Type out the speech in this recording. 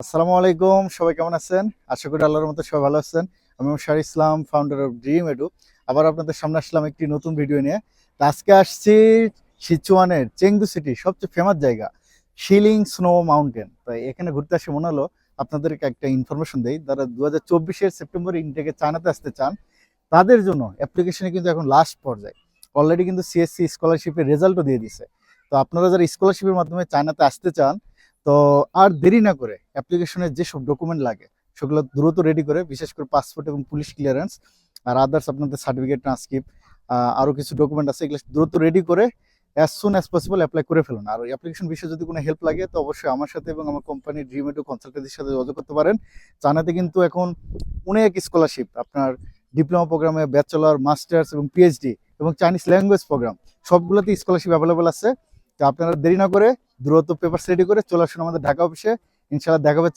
আসসালামু আলাইকুম, সবাই কেমন আছেন? আশা করি আল্লাহর মতো সবাই ভালো আছেন। আমি মোশার ইসলাম, ফাউন্ডার অফ ড্রিম এডু। আবার আপনাদের সামনে আসলাম একটি নতুন ভিডিও নিয়ে। তো আজকে আসছি সিচুয়ানের চেংদু সিটি সবচেয়ে ফেমাস জায়গা শিলিং স্নো মাউন্টেন। তো এখানে ঘুরতে আসে মনে হলো আপনাদেরকে একটা ইনফরমেশন দেই। যারা 2024-এর সেপ্টেম্বরে ইনটেকে চায়নাতে আসতে চান তাদের জন্য অ্যাপ্লিকেশনে কিন্তু এখন লাস্ট পর্যায়ে। অলরেডি কিন্তু সিএসসি স্কলারশিপের রেজাল্টও দিয়ে দিছে। তো আপনারা যারা স্কলারশিপের মাধ্যমে চায়নাতে আসতে চান, তো আর দেরি না করে অ্যাপ্লিকেশনের যেসব ডকুমেন্ট লাগে সেগুলো দ্রুত রেডি করে, বিশেষ করে পাসপোর্ট এবং পুলিশ ক্লিয়ারেন্স আর আদার্স আপনাদের সার্টিফিকেট, ট্রান্সক্রিপ্ট, আরও কিছু ডকুমেন্ট আছে, এগুলো দ্রুত রেডি করে as soon as possible apply করে ফেলুন। আর অ্যাপ্লিকেশন বিষয়ে যদি কোনো হেল্প লাগে তো অবশ্যই আমার সাথে এবং আমার কোম্পানি ড্রিম এডু কনসালটেন্সির সাথে যোগাযোগ করতে পারেন। চায়নাতে কিন্তু এখন অনেক স্কলারশিপ, আপনার ডিপ্লোমা প্রোগ্রামে ব্যাচেলর, মাস্টার্স এবং পিএইচডি এবং চাইনিজ ল্যাঙ্গুয়েজ প্রোগ্রাম সবগুলোতে স্কলারশিপ অ্যাভেলেবল আছে। তো আপনারা দেরি না করে দ্রুত পেপারস রেডি করে চলে আসুন আমাদের ঢাকা অফিসে। ইনশাআল্লাহ দেখা হবে